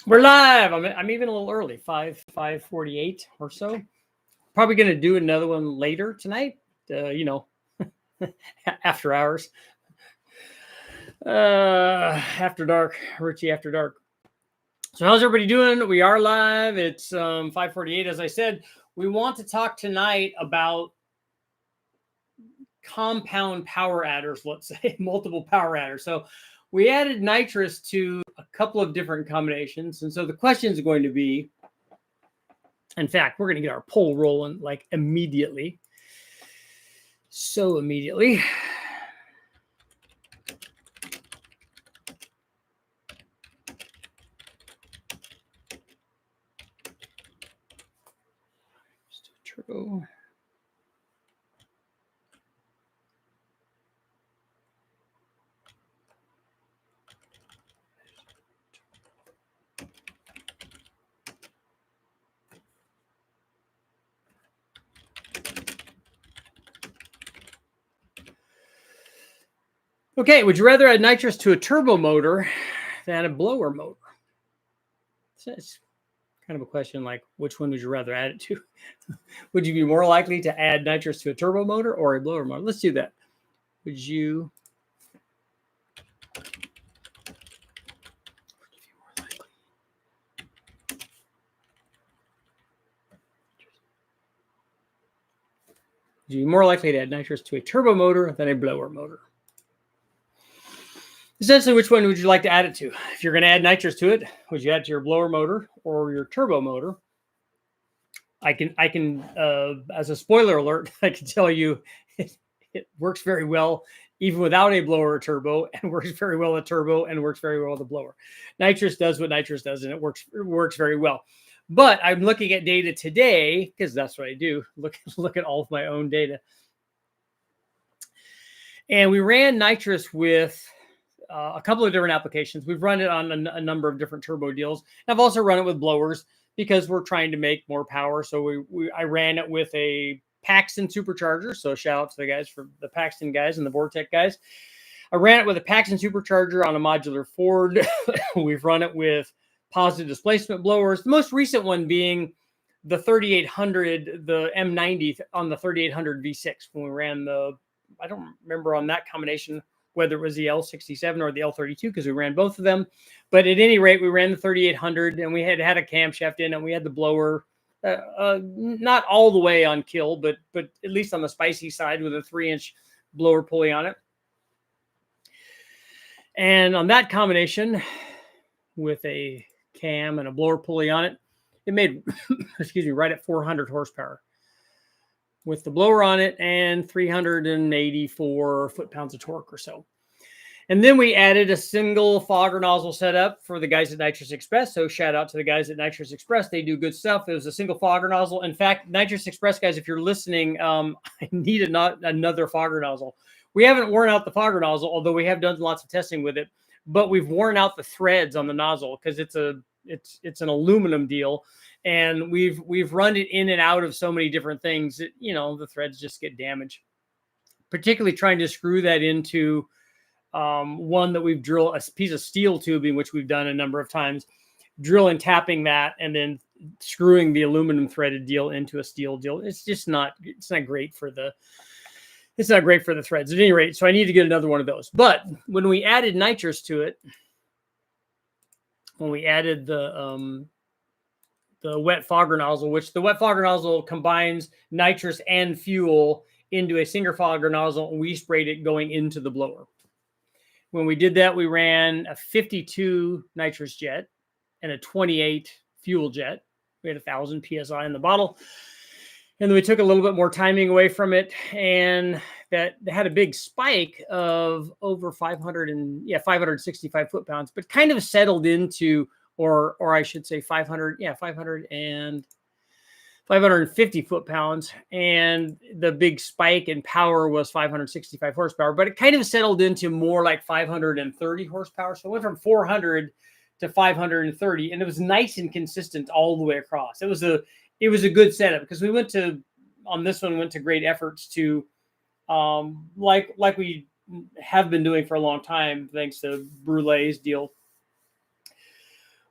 We're live. I'm even a little early, 5:48 or so. Probably going to do another one later tonight. After hours, after dark, Richie after dark. So how's everybody doing? We are live. It's 5:48. As I said, we want to talk tonight about compound power adders. Let's say multiple power adders. So we added nitrous to a couple of different combinations. And so the question is going to be, in fact, we're going to get our poll rolling like immediately. So immediately. Just a turbo. Okay, would you rather add nitrous to a turbo motor than a blower motor? It's kind of a question like, which one would you rather add it to? Would you be more likely to add nitrous to a turbo motor or a blower motor? Let's do that. Would you be more likely to add nitrous to a turbo motor than a blower motor? Essentially, which one would you like to add it to? If you're going to add nitrous to it, would you add it to your blower motor or your turbo motor? I can, as a spoiler alert, I can tell you it works very well even without a blower or turbo, and works very well with a turbo, and works very well with a blower. Nitrous does what nitrous does, and it works very well. But I'm looking at data today, because that's what I do, look at all of my own data. And we ran nitrous with a couple of different applications. We've run it on a number of different turbo deals. I've also run it with blowers because we're trying to make more power. So I ran it with a Paxton supercharger. So shout out to the guys for the Paxton guys and the Vortec guys. I ran it with a Paxton supercharger on a modular Ford. We've run it with positive displacement blowers. The most recent one being the 3800, the M90 on the 3800 V6 when we ran I don't remember on that combination whether it was the L67 or the L32 because we ran both of them. But at any rate, we ran the 3800 and we had a camshaft in it. And we had the blower, not all the way on kill, but at least on the spicy side with a 3-inch blower pulley on it. And on that combination with a cam and a blower pulley on it, it made, excuse me, right at 400 horsepower with the blower on it and 384 foot-pounds of torque or so. And then we added a single fogger nozzle setup for the guys at Nitrous Express. So shout out to the guys at Nitrous Express. They do good stuff. It was a single fogger nozzle. In fact, Nitrous Express guys, if you're listening, I need another fogger nozzle. We haven't worn out the fogger nozzle, although we have done lots of testing with it. But we've worn out the threads on the nozzle because it's an aluminum deal. And we've run it in and out of so many different things that, the threads just get damaged. Particularly trying to screw that into one that we've drilled a piece of steel tubing, which we've done a number of times, drilling, tapping that, and then screwing the aluminum threaded deal into a steel deal. It's not great for the threads at any rate. So I need to get another one of those. But when we added nitrous to it, when we added the wet fogger nozzle, which the wet fogger nozzle combines nitrous and fuel into a single fogger nozzle, and we sprayed it going into the blower. When we did that, we ran a 52 nitrous jet and a 28 fuel jet. We had 1,000 PSI in the bottle. And then we took a little bit more timing away from it, and that had a big spike of over 565 foot-pounds, but kind of settled into, or I should say 550 foot-pounds. And the big spike in power was 565 horsepower, but it kind of settled into more like 530 horsepower. So it went from 400 to 530, and it was nice and consistent all the way across. It was a good setup because we went to great efforts to, like we have been doing for a long time, thanks to Brulee's deal.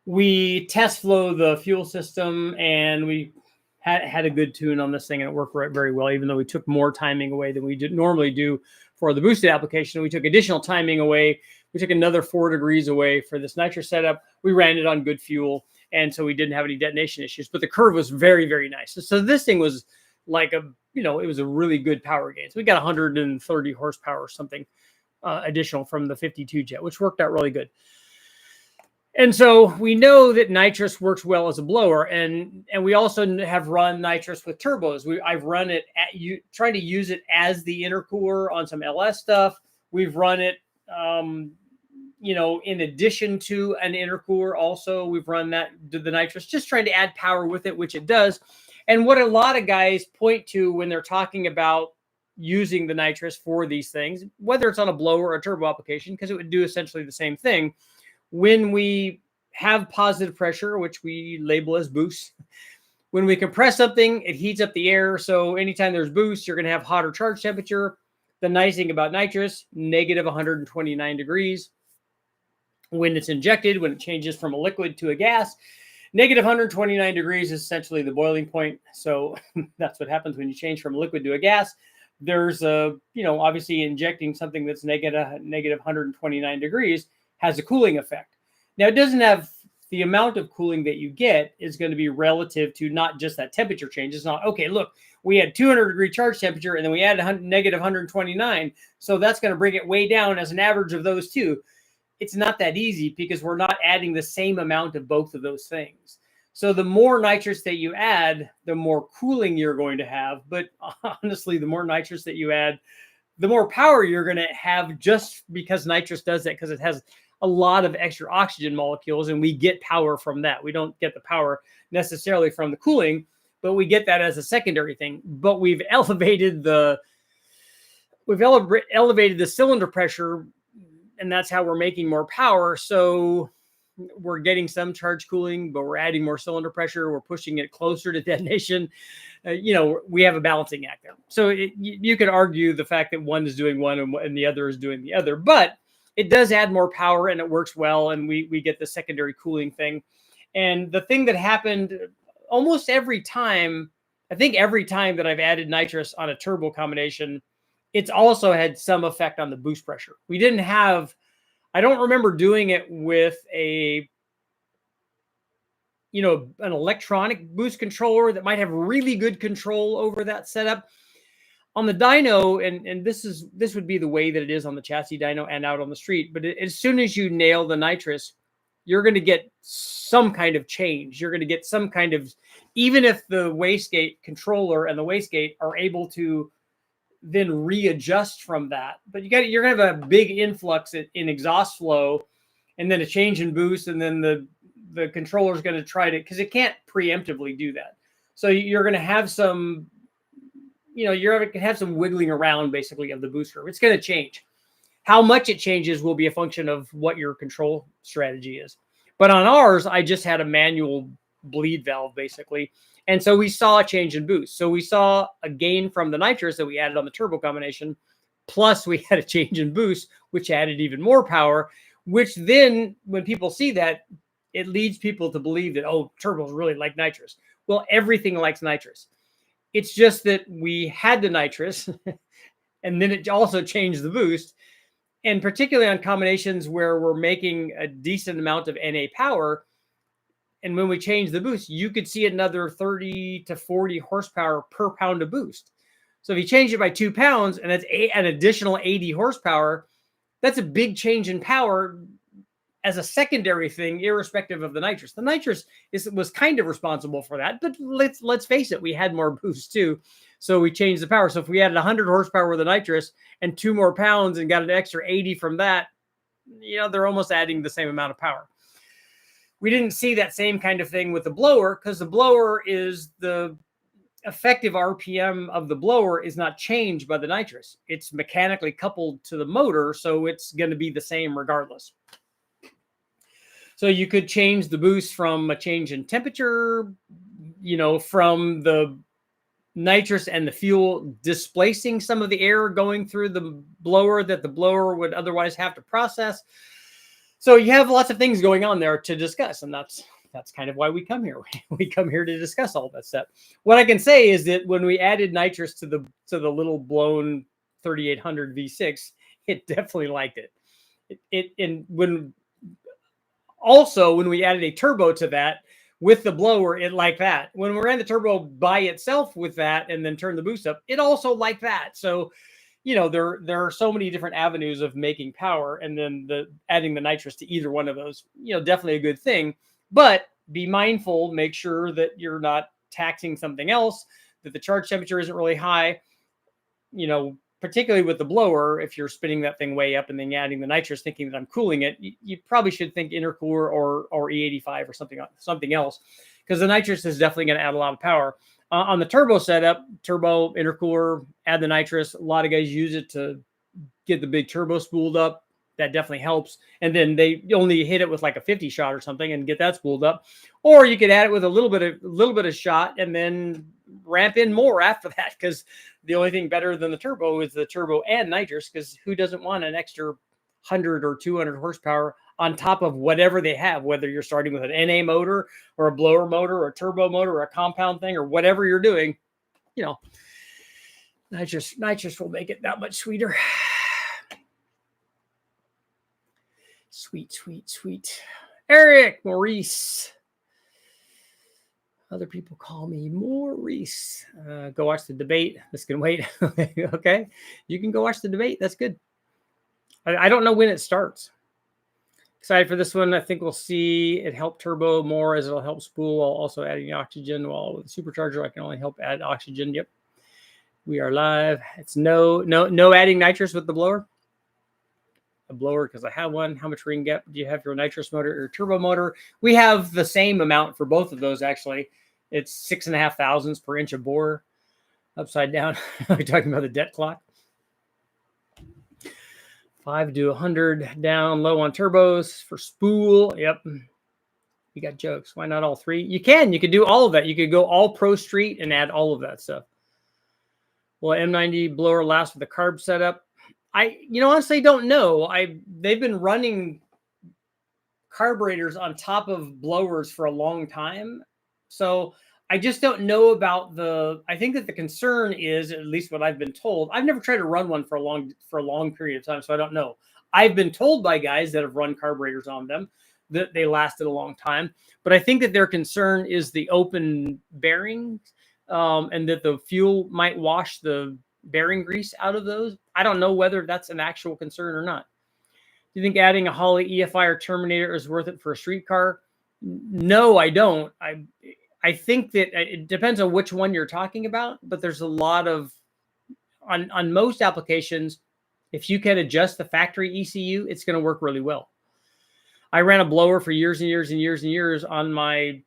we test flow the fuel system, and we had a good tune on this thing, and it worked very well, even though we took more timing away than we normally do for the boosted application. We took additional timing away. We took another 4 degrees away for this nitrous setup. We ran it on good fuel, and so we didn't have any detonation issues, but the curve was very, very nice. So this thing was like it was a really good power gain. So we got 130 horsepower or something additional from the 52 jet, which worked out really good. And so we know that nitrous works well as a blower, and we also have run nitrous with turbos. I've run it trying to use it as the intercooler on some LS stuff. We've run it, in addition to an intercooler. Also, we've run the nitrous, just trying to add power with it, which it does. And what a lot of guys point to when they're talking about using the nitrous for these things, whether it's on a blower or a turbo application, because it would do essentially the same thing. When we have positive pressure, which we label as boost, when we compress something, it heats up the air. So anytime there's boost, you're going to have hotter charge temperature. The nice thing about nitrous, negative 129 degrees. When it's injected, when it changes from a liquid to a gas, negative 129 degrees is essentially the boiling point. So that's what happens when you change from a liquid to a gas. There's obviously injecting something that's negative 129 degrees has a cooling effect. Now, it doesn't have the amount of cooling that you get is going to be relative to not just that temperature change. It's not, okay, look, we had 200 degree charge temperature and then we added negative 129. So that's going to bring it way down as an average of those two. It's not that easy because we're not adding the same amount of both of those things. So the more nitrous that you add, the more cooling you're going to have. But honestly, the more nitrous that you add, the more power you're going to have, just because nitrous does that, because it has a lot of extra oxygen molecules, and we get power from that. We don't get the power necessarily from the cooling, but we get that as a secondary thing. But we've elevated the cylinder pressure, and that's how we're making more power. So we're getting some charge cooling, but we're adding more cylinder pressure. We're pushing it closer to detonation. We have a balancing act there. So you could argue the fact that one is doing one and the other is doing the other, but it does add more power and it works well. And we get the secondary cooling thing. And the thing that happened almost every time, I think every time that I've added nitrous on a turbo combination, it's also had some effect on the boost pressure. I don't remember doing it with an electronic boost controller that might have really good control over that setup. On the dyno, and this would be the way that it is on the chassis dyno and out on the street, but as soon as you nail the nitrous, you're going to get some kind of change. You're going to get some kind of, even if the wastegate controller and the wastegate are able to then readjust from that, but you're going to have a big influx in exhaust flow, and then a change in boost, and then the controller is going to try to, because it can't preemptively do that. So you're going to have some, you're going to have some wiggling around basically of the boost curve. It's going to change. How much it changes will be a function of what your control strategy is. But on ours, I just had a manual bleed valve basically. And so we saw a change in boost. So we saw a gain from the nitrous that we added on the turbo combination, plus we had a change in boost, which added even more power, which then when people see that, it leads people to believe that, oh, turbos really like nitrous. Well, everything likes nitrous. It's just that we had the nitrous and then it also changed the boost. And particularly on combinations where we're making a decent amount of NA power, and when we change the boost, you could see another 30 to 40 horsepower per pound of boost. So if you change it by 2 pounds and that's an additional 80 horsepower, that's a big change in power as a secondary thing, irrespective of the nitrous. The nitrous was kind of responsible for that, but let's face it, we had more boost too. So we changed the power. So if we added 100 horsepower with the nitrous and 2 more pounds and got an extra 80 from that, they're almost adding the same amount of power. We didn't see that same kind of thing with the blower, because the blower is the effective RPM of the blower is not changed by the nitrous. It's mechanically coupled to the motor, so it's going to be the same regardless. So you could change the boost from a change in temperature, from the nitrous and the fuel displacing some of the air going through the blower that the blower would otherwise have to process. So you have lots of things going on there to discuss, and that's kind of why we come here. We come here to discuss all that stuff. What I can say is that when we added nitrous to the little blown 3800 V6, it definitely liked it. And when we added a turbo to that with the blower, it liked that. When we ran the turbo by itself with that and then turned the boost up, it also liked that. So there are so many different avenues of making power, and then adding the nitrous to either one of those, definitely a good thing. But be mindful, make sure that you're not taxing something else, that the charge temperature isn't really high. Particularly with the blower, if you're spinning that thing way up and then adding the nitrous, thinking that I'm cooling it, you probably should think intercooler or E85 or something else, because the nitrous is definitely going to add a lot of power. On the turbo setup, turbo, intercooler, add the nitrous. A lot of guys use it to get the big turbo spooled up. That definitely helps. And then they only hit it with like a 50 shot or something and get that spooled up. Or you could add it with a little bit of shot and then ramp in more after that, because the only thing better than the turbo is the turbo and nitrous, because who doesn't want an extra 100 or 200 horsepower on top of whatever they have, whether you're starting with an NA motor or a blower motor or a turbo motor or a compound thing or whatever you're doing. Nitrous will make it that much sweeter. Sweet. Eric, Maurice. Other people call me Maurice. Go watch the debate. This can wait. Okay. You can go watch the debate. That's good. I don't know when it starts. Excited for this one. I think we'll see it help turbo more, as it'll help spool while also adding oxygen. While with the supercharger, I can only help add oxygen. Yep. We are live. It's no adding nitrous with the blower. A blower, because I have one. How much ring gap do you have for a nitrous motor or turbo motor? We have the same amount for both of those, actually. It's 6.5 thousandths per inch of bore. Upside down. We're talking about the debt clock. 5 to 100 down low on turbos for spool. Yep. You got jokes. Why not all three? You could do all of that. You could go all Pro Street and add all of that stuff. Will M90 blower last with the carb setup? I honestly don't know. They've been running carburetors on top of blowers for a long time. So I just don't know about I think that the concern is, at least what I've been told. I've never tried to run one for a long period of time, so I don't know. I've been told by guys that have run carburetors on them that they lasted a long time. But I think that their concern is the open bearings, and that the fuel might wash the bearing grease out of those. I don't know whether that's an actual concern or not. Do you think adding a Holley EFI or Terminator is worth it for a street car? No, I don't. I think that it depends on which one you're talking about, but there's a lot of, on most applications, if you can adjust the factory ECU, it's going to work really well. I ran a blower for years and years and years and years on my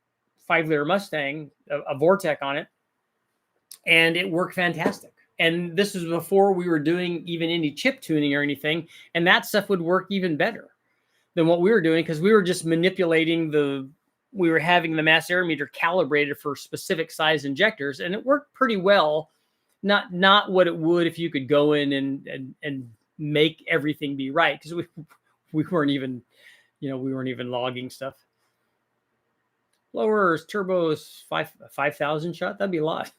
5-liter Mustang, a Vortec on it, and it worked fantastic. And this was before we were doing even any chip tuning or anything, and that stuff would work even better than what we were doing, because we were just manipulating we were having the mass air meter calibrated for specific size injectors, and it worked pretty well. Not what it would if you could go in and make everything be right, because we weren't even logging stuff. Blowers, turbos, 5,000 shot. That'd be a lot.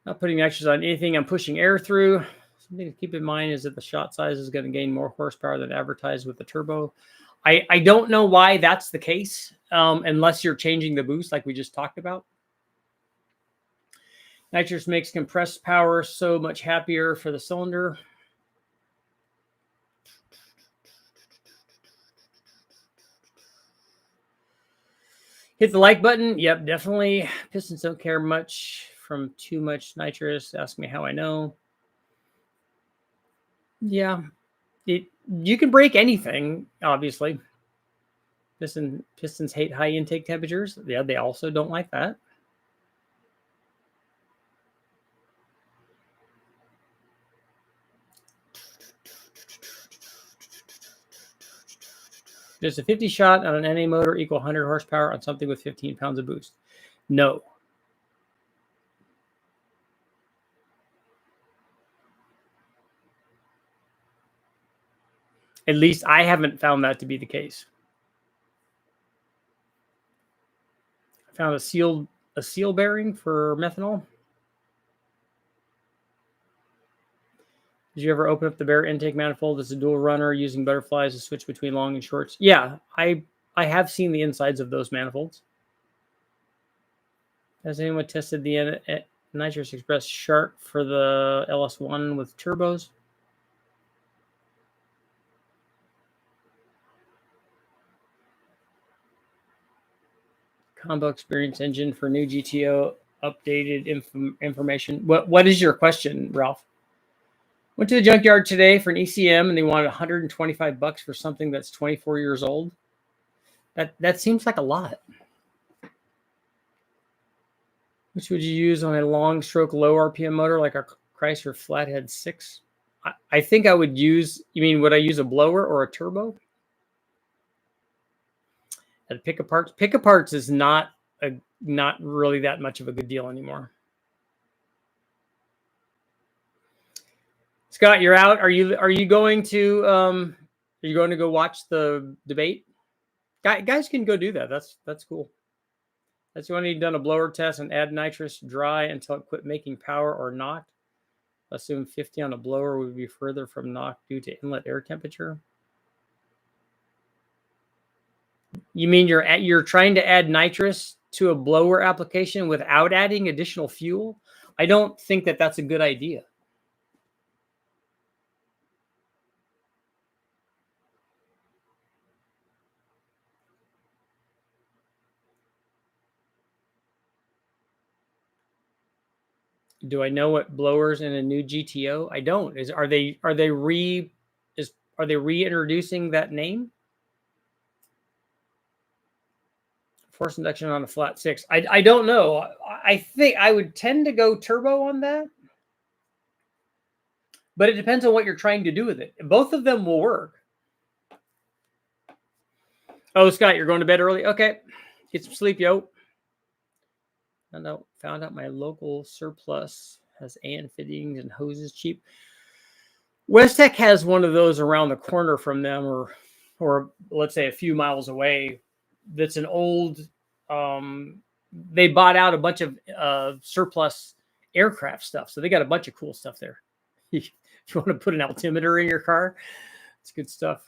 Not putting nitrous on anything I'm pushing air through. Something to keep in mind is that the shot size is going to gain more horsepower than advertised with the turbo. I don't know why that's the case, unless you're changing the boost like we just talked about. Nitrous makes compressed power so much happier for the cylinder. Hit the like button. Yep, definitely. Pistons don't care much from too much nitrous. Ask me how I know. Yeah, you can break anything, obviously. Pistons hate high intake temperatures. Yeah, they also don't like that. Does a 50 shot on an NA motor equal 100 horsepower on something with 15 pounds of boost? No. At least I haven't found that to be the case. I found a seal bearing for methanol. Did you ever open up the bare intake manifold as a dual runner using butterflies to switch between long and shorts? Yeah, I have seen the insides of those manifolds. Has anyone tested the Nitrous Express Shark for the LS1 with turbos? Combo experience engine for new GTO updated information. What is your question, Ralph? Went to the junkyard today for an ECM and they wanted $125 for something that's 24 years old. That seems like a lot. Which would you use on a long stroke, low RPM motor like a Chrysler Flathead 6? I think I would use, you mean, would I use a blower or a turbo? At pick apart, is not really that much of a good deal anymore. Scott, you're out. Are you going to go watch the debate? Guys can go do that. That's cool. That's when you've done a blower test and add nitrous dry until it quit making power or not. Assume 50 on a blower would be further from knock due to inlet air temperature. You mean you're trying to add nitrous to a blower application without adding additional fuel? I don't think that's a good idea. Do I know what blowers in a new GTO? I don't. Are they reintroducing that name? Force induction on a flat 6. I don't know. I think I would tend to go turbo on that. But it depends on what you're trying to do with it. Both of them will work. Oh, Scott, you're going to bed early? Okay. Get some sleep, yo. Found out my local surplus has AN fittings and hoses cheap. Westech has one of those around the corner from them, or let's say a few miles away. That's an old. They bought out a bunch of surplus aircraft stuff, so they got a bunch of cool stuff there. If you want to put an altimeter in your car, it's good stuff.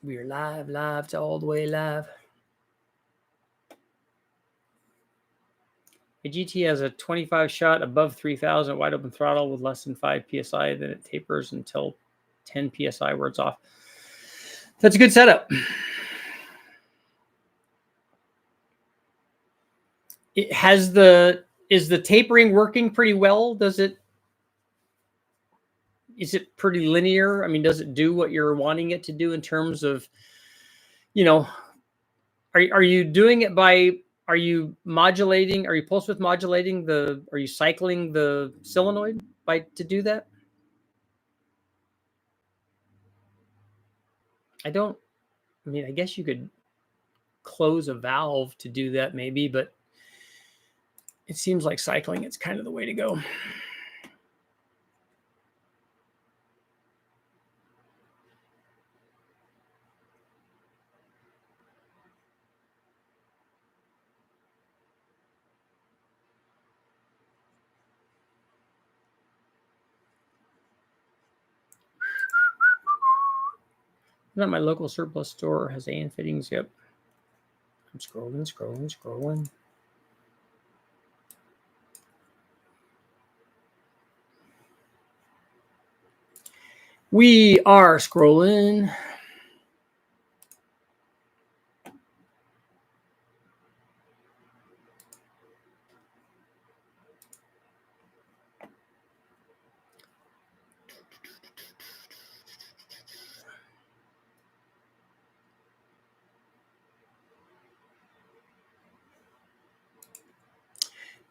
We are live. It's all the way live. A GT has a 25 shot above 3,000 wide open throttle with less than 5 psi. Then it tapers until 10 psi where it's off. That's a good setup. Is the tapering working pretty well? Is it pretty linear? I mean, does it do what you're wanting it to do in terms of, are you doing it by, are you modulating, are you pulse width modulating are you cycling the solenoid to do that? I guess you could close a valve to do that maybe, but it seems like cycling, it's kind of the way to go. Not my local surplus store has AN fittings. Yep. I'm scrolling. We are scrolling.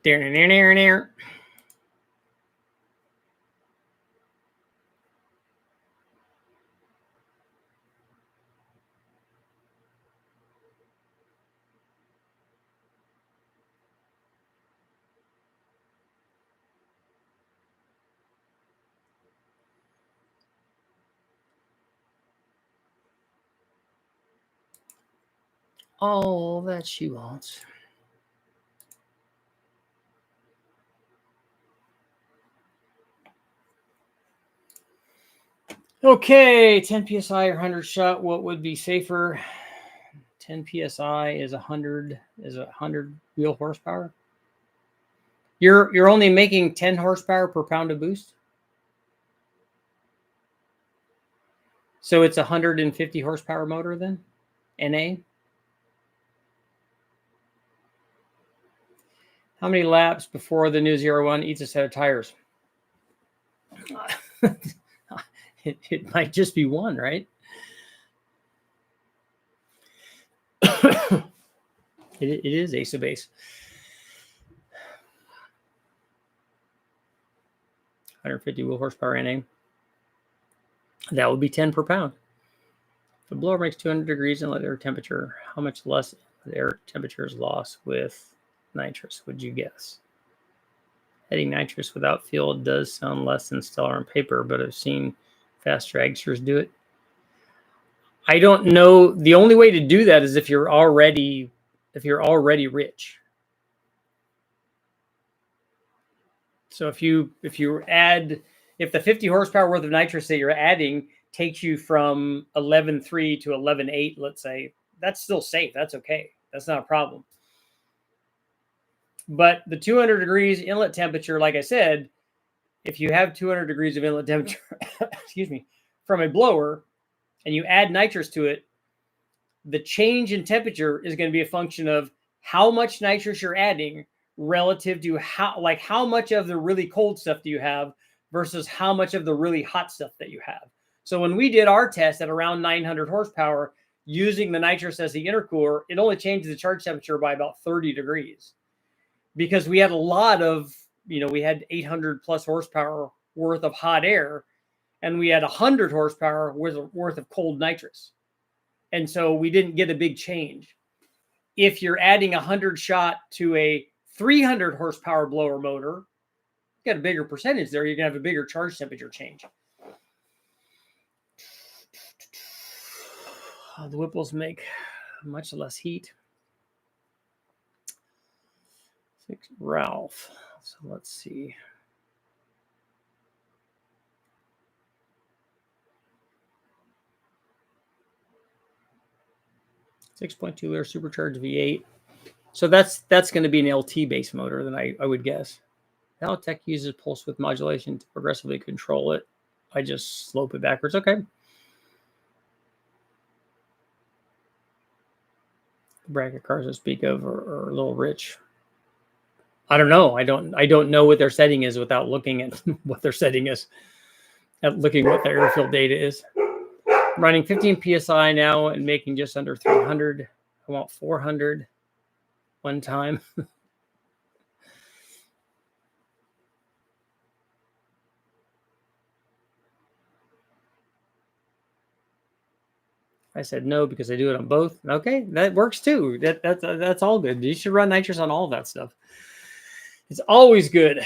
There. All that she wants. Okay, 10 psi or 100 shot. What would be safer? 10 psi is 100 wheel horsepower. You're only making 10 horsepower per pound of boost. So it's 150 horsepower motor then, NA. How many laps before the new 01 eats a set of tires? It might just be one, right? It is ace of base. 150 wheel horsepower NA. That would be 10 per pound. If the blower makes 200 degrees inlet air temperature, how much less air temperature is lost with nitrous, would you guess? Adding nitrous without fuel does sound less than stellar on paper, but I've seen fast dragsters do it. I don't know. The only way to do that is if you're already rich. So if the 50 horsepower worth of nitrous that you're adding takes you from 11.3 to 11.8, let's say, that's still safe. That's okay. That's not a problem. But the 200 degrees inlet temperature, like I said, if you have 200 degrees of inlet temperature, excuse me, from a blower, and you add nitrous to it, the change in temperature is going to be a function of how much nitrous you're adding relative to how much of the really cold stuff do you have versus how much of the really hot stuff that you have. So when we did our test at around 900 horsepower using the nitrous as the intercooler, it only changed the charge temperature by about 30 degrees because we had a lot of, we had 800 plus horsepower worth of hot air and we had 100 horsepower worth of cold nitrous. And so we didn't get a big change. If you're adding 100 shot to a 300 horsepower blower motor, you got a bigger percentage there. You're going to have a bigger charge temperature change. The Whipples make much less heat. Ralph. So let's see. .2 liter supercharged V8. So that's going to be an LT base motor, then I would guess. Tech uses pulse width modulation to progressively control it. I just slope it backwards. Okay. The bracket cars I speak of are a little rich. I don't know. I don't know what their setting is without looking at what their setting is. Looking what their airfield data is. I'm running 15 psi now and making just under 300. I want 400 one time. I said no because I do it on both. Okay, that works too. That's all good. You should run nitrous on all of that stuff. It's always good.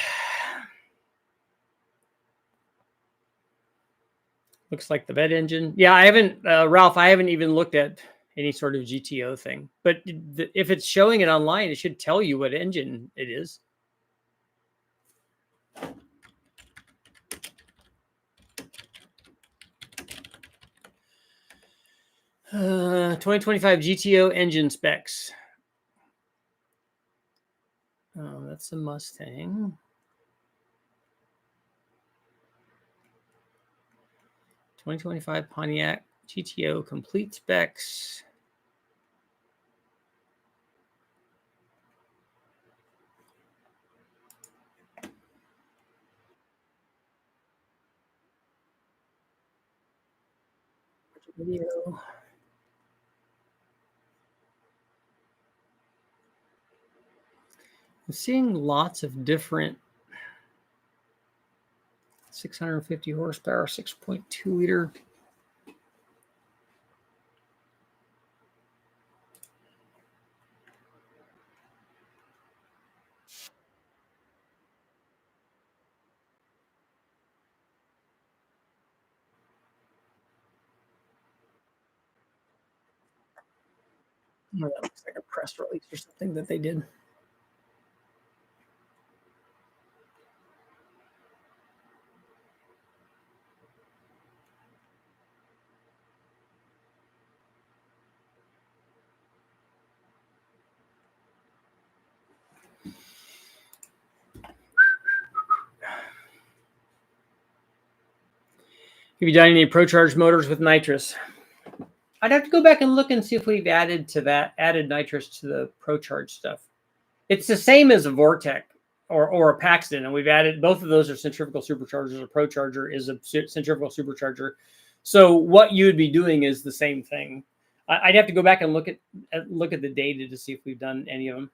Looks like the vet engine. Yeah, I haven't, Ralph, I haven't even looked at any sort of GTO thing. But if it's showing it online, it should tell you what engine it is. Uh, 2025 GTO engine specs. Oh, that's a Mustang. 2025 Pontiac GTO complete specs. Video. I'm seeing lots of different 650 horsepower, 6.2 liter. Oh, that looks like a press release or something that they did. Have you done any ProCharge motors with nitrous? I'd have to go back and look and see if we've added nitrous to the ProCharge stuff. It's the same as a Vortec or a Paxton, and we've added both of those are centrifugal superchargers. A ProCharger is a centrifugal supercharger. So what you would be doing is the same thing. I'd have to go back and look at the data to see if we've done any of them.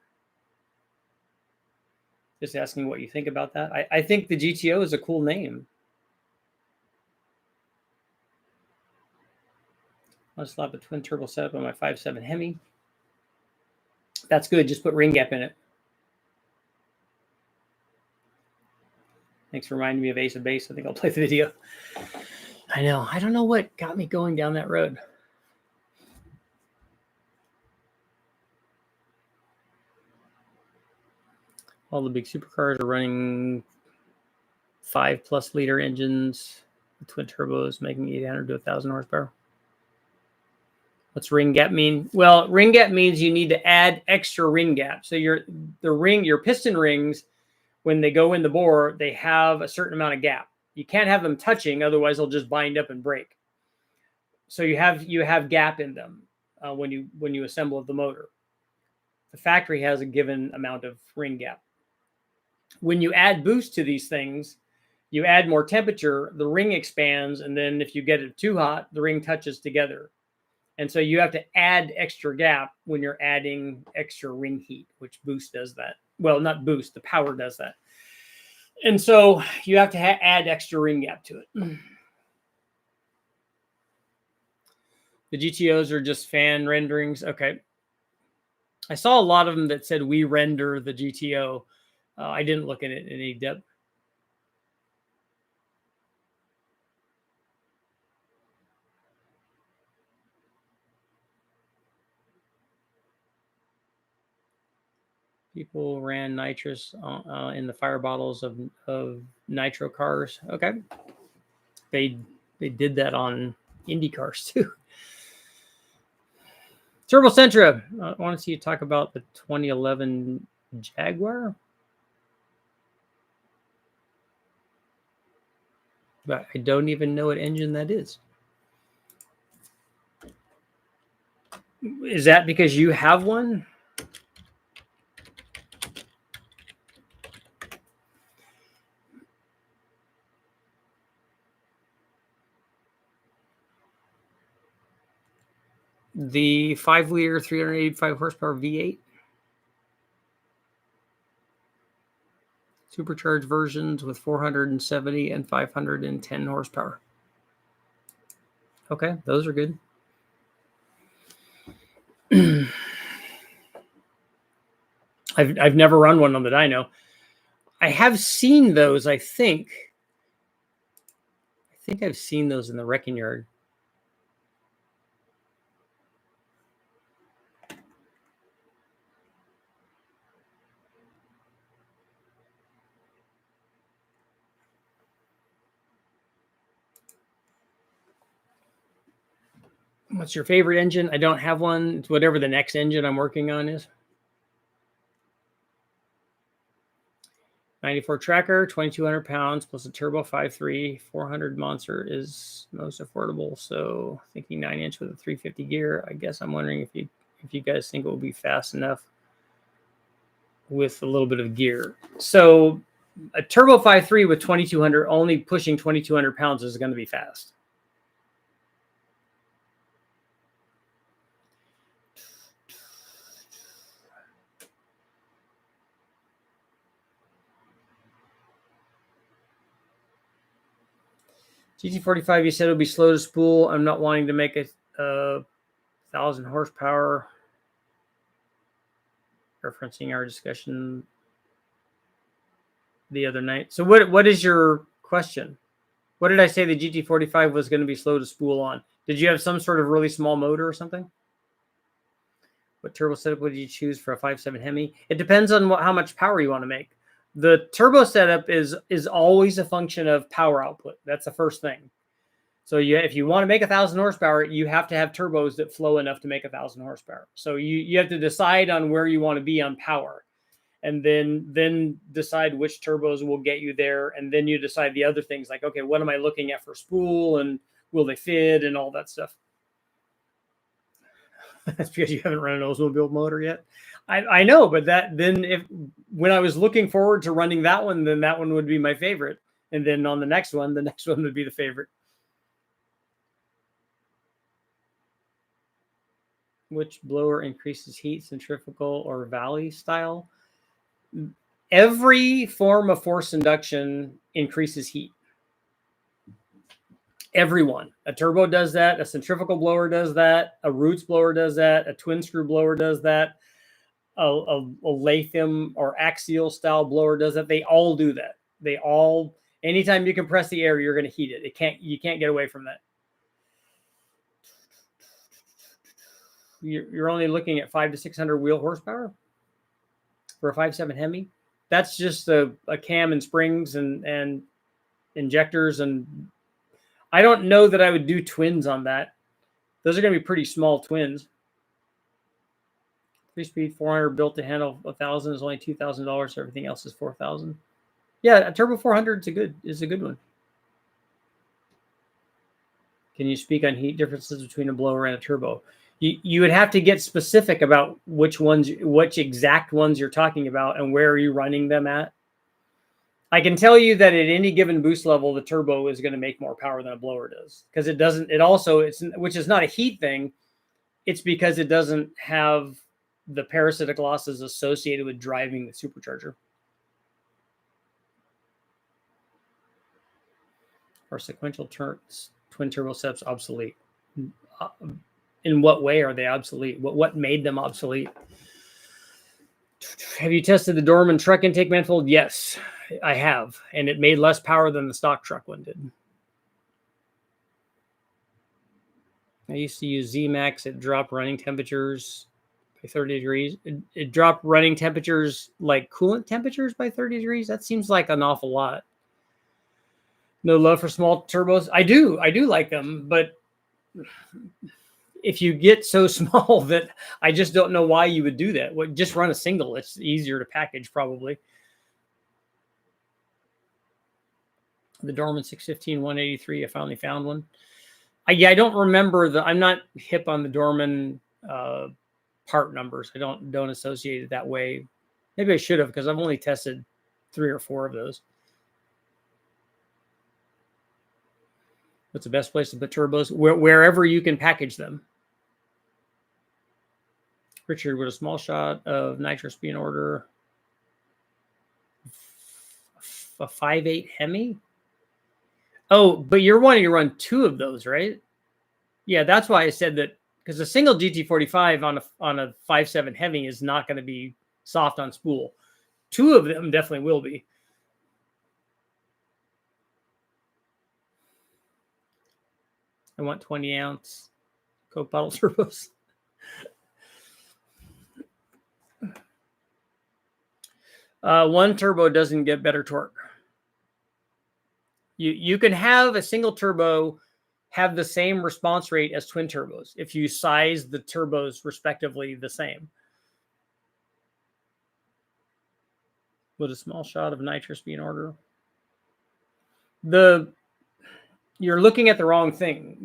Just asking what you think about that. I think the GTO is a cool name. I'll slap a twin turbo setup on my 5.7 Hemi. That's good. Just put ring gap in it. Thanks for reminding me of Ace of Base. I think I'll play the video. I know. I don't know what got me going down that road. All the big supercars are running 5+ liter engines, twin turbos, making 800 to 1,000 horsepower. What's ring gap mean? Well, ring gap means you need to add extra ring gap. So your piston rings, when they go in the bore, they have a certain amount of gap. You can't have them touching, otherwise they'll just bind up and break. So you have gap in them when you assemble the motor. The factory has a given amount of ring gap. When you add boost to these things, you add more temperature, the ring expands, and then if you get it too hot, the ring touches together. And so you have to add extra gap when you're adding extra ring heat, which boost does that. Well, not boost, the power does that. And so you have to add extra ring gap to it. The GTOs are just fan renderings. Okay. I saw a lot of them that said we render the GTO. I didn't look at it in any depth. People ran nitrous in the fire bottles of nitro cars. Okay. They did that on Indy cars too. Turbo Sentra. I want to see you talk about the 2011 Jaguar. But I don't even know what engine that is. Is that because you have one? The 5 liter, 385 horsepower V8. Supercharged versions with 470 and 510 horsepower. Okay, those are good. I've never run one on the dyno. I have seen those, I think. I've seen those in the wrecking yard. What's your favorite engine? I don't have one. It's whatever the next engine I'm working on is. 94 tracker, 2,200 pounds plus a turbo 5.3, 400 monster is most affordable. So thinking 9-inch with a 350 gear. I guess I'm wondering if you guys think it will be fast enough with a little bit of gear. So a turbo 5.3 with 2,200, only pushing 2,200 pounds is going to be fast. GT45, you said it'll be slow to spool. I'm not wanting to make it 1,000 horsepower. Referencing our discussion the other night. So what is your question? What did I say the GT45 was going to be slow to spool on? Did you have some sort of really small motor or something? What turbo setup would you choose for a 5.7 Hemi? It depends on how much power you want to make. The turbo setup is always a function of power output. That's the first thing. So if you want to make 1,000 horsepower, you have to have turbos that flow enough to make 1,000 horsepower. So you have to decide on where you want to be on power, and then decide which turbos will get you there. And then you decide the other things like, okay, what am I looking at for spool, and will they fit, and all that stuff. That's because you haven't run an Oldsmobile motor yet. I know, but when I was looking forward to running that one, then that one would be my favorite. And then on the next one would be the favorite. Which blower increases heat, centrifugal or valley style? Every form of forced induction increases heat. Everyone. A turbo does that. A centrifugal blower does that. A roots blower does that. A twin screw blower does that. A Latham or axial style blower does that. They all do that. They all, anytime you compress the air, you're going to heat it. You can't get away from that. You're only looking at 500 to 600 wheel horsepower for a 5.7 Hemi. That's just a cam and springs and injectors. And I don't know that I would do twins on that. Those are going to be pretty small twins. 3-speed 400 built to handle 1,000 is only $2,000. Everything else is $4,000. Yeah, a turbo 400 is a good one. Can you speak on heat differences between a blower and a turbo? You would have to get specific about which exact ones you're talking about and where are you running them at. I can tell you that at any given boost level, the turbo is going to make more power than a blower does, because which is not a heat thing. It's because it doesn't have the parasitic losses associated with driving the supercharger. Are sequential twin turbo setups obsolete? In what way are they obsolete? What made them obsolete? Have you tested the Dorman truck intake manifold? Yes, I have. And it made less power than the stock truck one did. I used to use Z-Max. It dropped running temperatures by 30 degrees. It dropped running temperatures like coolant temperatures by 30 degrees. That seems like an awful lot. No love for small turbos. I do like them, but if you get so small that I just don't know why you would do that. Just run a single. It's easier to package probably. The Dorman 615 183. I finally found one. I don't remember I'm not hip on the Dorman part numbers. I don't associate it that way. Maybe I should have, because I've only tested 3 or 4 of those. What's the best place to put turbos? Wherever you can package them. Richard, would a small shot of nitrous be in order? A 5.8 Hemi? Oh, but you're wanting to run 2 of those, right? Yeah, that's why I said that, because a single GT45 on a 5.7 Hemi is not going to be soft on spool. 2 of them definitely will be. I want 20-ounce Coke bottle turbos. One turbo doesn't get better torque. You can have a single turbo have the same response rate as twin turbos if you size the turbos respectively the same. Would a small shot of nitrous be in order? You're looking at the wrong thing.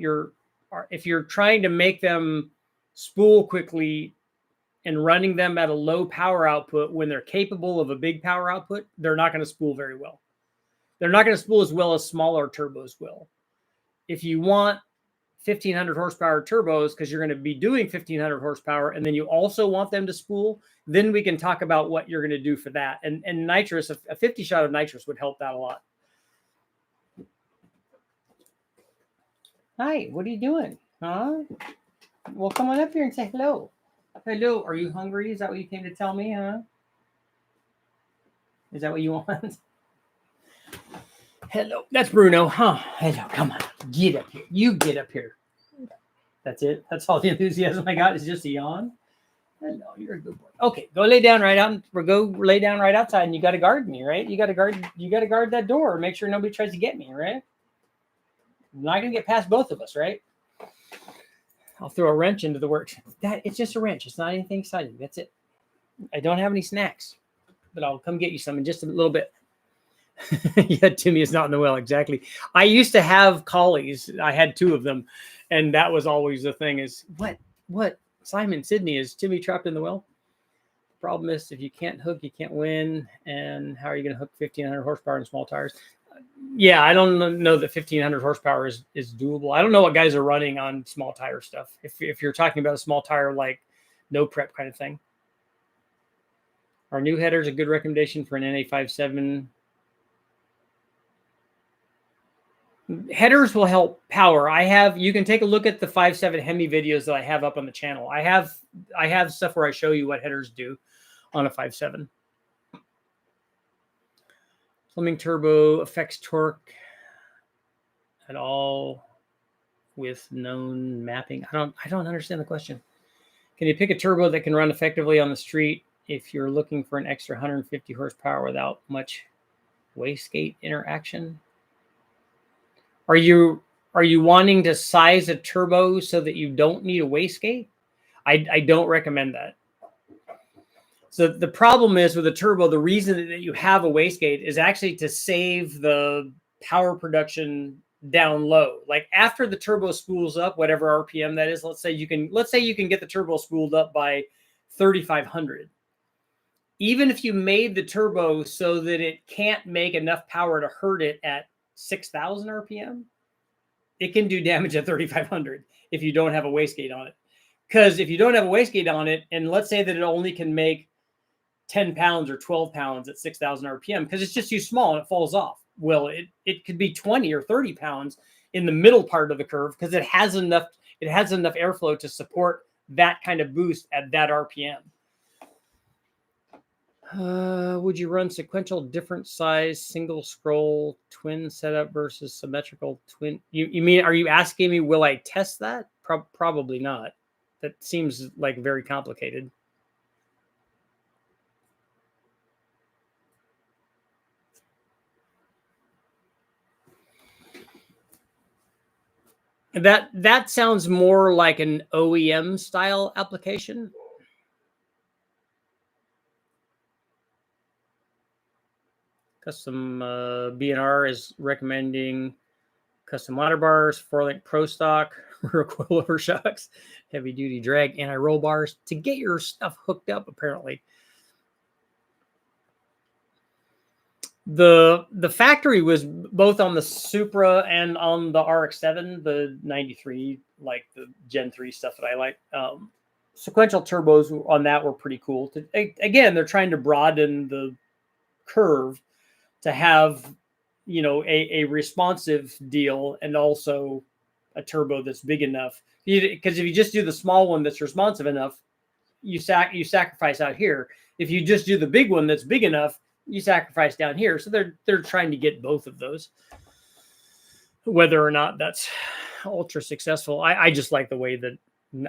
If you're trying to make them spool quickly and running them at a low power output when they're capable of a big power output, they're not going to spool very well. They're not going to spool as well as smaller turbos will. If you want 1,500 horsepower turbos, because you're going to be doing 1,500 horsepower, and then you also want them to spool, then we can talk about what you're going to do for that. And nitrous, a 50 shot of nitrous would help that a lot. Hi, what are you doing? Huh? Well, come on up here and say hello. Hello, are you hungry? Is that what you came to tell me, huh? Is that what you want? Hello, that's Bruno. Huh? Hello, come on. Get up here. You get up here. That's it. That's all the enthusiasm I got is just a yawn. Hello, you're a good boy. Okay, go lay down right out. Or go lay down right outside, and you got to guard me, right? You got to guard. You got to guard that door. Make sure nobody tries to get me, right? I'm not gonna get past both of us, right? I'll throw a wrench into the works. That it's just a wrench. It's not anything exciting. That's it. I don't have any snacks, but I'll come get you some in just a little bit. Yeah, Timmy is not in the well. Exactly. I used to have collies. I had 2 of them, and that was always the thing: is what Simon Sydney, is Timmy trapped in the well? The problem is if you can't hook, you can't win. And how are you going to hook 1,500 horsepower in small tires? Yeah, I don't know that 1,500 horsepower is doable. I don't know what guys are running on small tire stuff. If you're talking about a small tire like no prep kind of thing. Our new header is a good recommendation for an NA57. Headers will help power. You can take a look at the 5.7 Hemi videos that I have up on the channel. I have stuff where I show you what headers do on a 5.7. Fleming turbo affects torque at all with known mapping. I don't understand the question. Can you pick a turbo that can run effectively on the street if you're looking for an extra 150 horsepower without much wastegate interaction? Are you wanting to size a turbo so that you don't need a wastegate? I don't recommend that. So the problem is with a turbo, the reason that you have a wastegate is actually to save the power production down low. Like after the turbo spools up, whatever RPM that is, let's say you can get the turbo spooled up by 3,500. Even if you made the turbo so that it can't make enough power to hurt it at 6,000 RPM, it can do damage at 3,500 if you don't have a wastegate on it. Because if you don't have a wastegate on it, and let's say that it only can make 10 pounds or 12 pounds at 6,000 RPM, because it's just too small and it falls off. Well, it could be 20 or 30 pounds in the middle part of the curve because it has enough airflow to support that kind of boost at that RPM. Would you run sequential different size single scroll twin setup versus symmetrical twin? You mean, are you asking me, will I test that? Probably not. That seems like very complicated. That sounds more like an OEM style application. Custom B&R is recommending custom ladder bars, 4-link Pro Stock, rear coilover shocks, heavy duty drag, anti-roll bars to get your stuff hooked up. Apparently, the factory was both on the Supra and on the RX-7, the 93, like the Gen 3 stuff that I like. Sequential turbos on that were pretty cool. Again, they're trying to broaden the curve to have, a responsive deal and also a turbo that's big enough. Because if you just do the small one that's responsive enough, you sacrifice out here. If you just do the big one that's big enough, you sacrifice down here. So they're trying to get both of those. Whether or not that's ultra successful, I just like the way that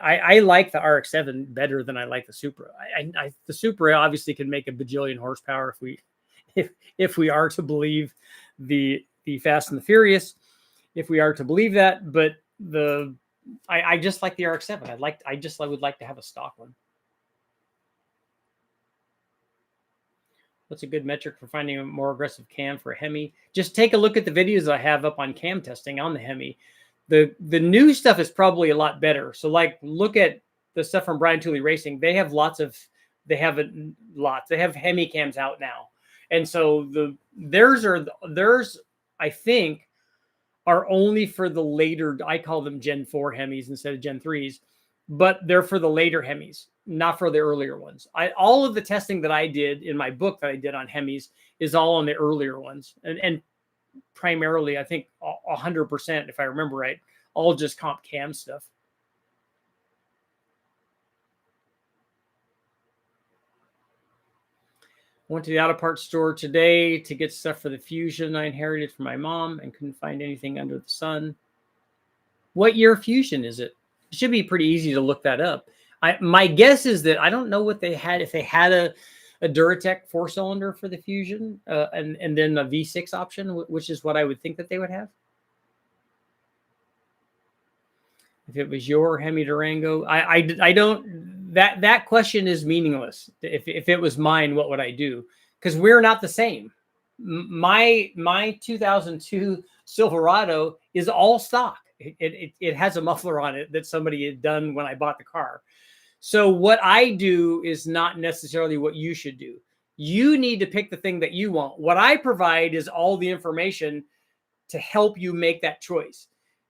I like the RX-7 better than I like the Supra. The Supra obviously can make a bajillion horsepower if we are to believe the Fast and the Furious, if we are to believe that. But I just like the RX-7. I would like to have a stock one. What's a good metric for finding a more aggressive cam for a Hemi? Just take a look at the videos I have up on cam testing on the Hemi. The new stuff is probably a lot better. So like look at the stuff from Brian Tooley Racing. They have they have Hemi cams out now. And so theirs I think are only for the later, I call them Gen 4 Hemis instead of Gen 3s, but they're for the later Hemis, not for the earlier ones. All of the testing that I did in my book that I did on Hemis is all on the earlier ones. And primarily, I think 100%, if I remember right, all just comp cam stuff. Went to the auto parts store today to get stuff for the Fusion I inherited from my mom and couldn't find anything under the sun. What year Fusion is it? It should be pretty easy to look that up. My guess is that I don't know what they had, if they had a Duratec 4-cylinder for the Fusion and then a V6 option, which is what I would think that they would have. If it was your Hemi Durango, I don't, that question is meaningless. If it was mine, what would I do? Because we're not the same. My 2002 Silverado is all stock. It has a muffler on it that somebody had done when I bought the car. So what I do is not necessarily what you should do. You need to pick the thing that you want. What I provide is all the information to help you make that choice.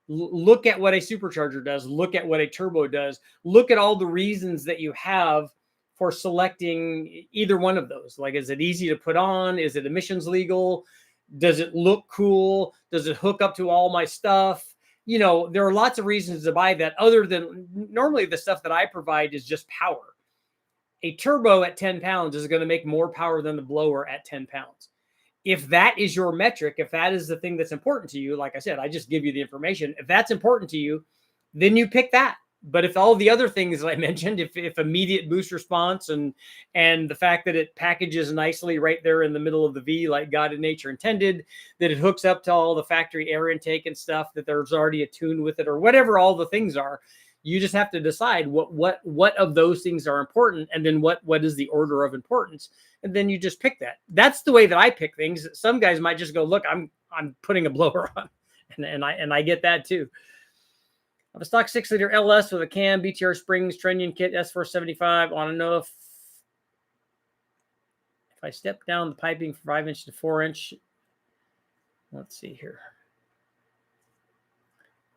Look at what a supercharger does. Look at what a turbo does. Look at all the reasons that you have for selecting either one of those. Like, is it easy to put on? Is it emissions legal? Does it look cool? Does it hook up to all my stuff? You know, there are lots of reasons to buy that other than normally the stuff that I provide is just power. A turbo at 10 pounds is going to make more power than the blower at 10 pounds. If that is your metric, if that is the thing that's important to you, like I said, I just give you the information. If that's important to you, then you pick that. But if all the other things that I mentioned, if immediate boost response and the fact that it packages nicely right there in the middle of the V like God and nature intended, that it hooks up to all the factory air intake and stuff, that there's already a tune with it, or whatever all the things are, you just have to decide what of those things are important, and then what is the order of importance, and then you just pick that. That's the way that I pick things. Some guys might just go, look, I'm putting a blower on, and I get that too. I have a stock 6-liter LS with a cam, BTR springs, trunnion kit, S475. I want to know if I step down the piping from 5-inch to 4-inch, let's see here.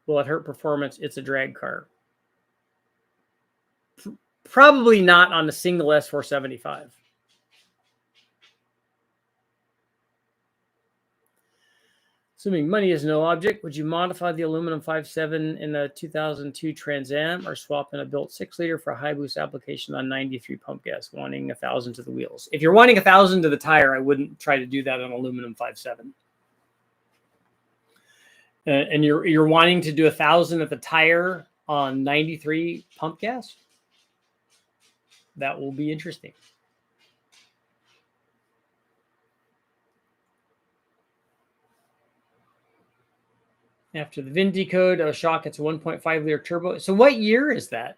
Will it hurt performance? It's a drag car. Probably not on a single S475. Assuming money is no object, would you modify the aluminum 5.7 in the 2002 Trans Am or swap in a built 6-liter for a high boost application on 93 pump gas, wanting 1,000 to the wheels? If you're wanting 1,000 to the tire, I wouldn't try to do that on aluminum 5.7. And you're wanting to do 1,000 at the tire on 93 pump gas? That will be interesting. After the VIN decode, a shock, it's a 1.5-liter turbo. So what year is that?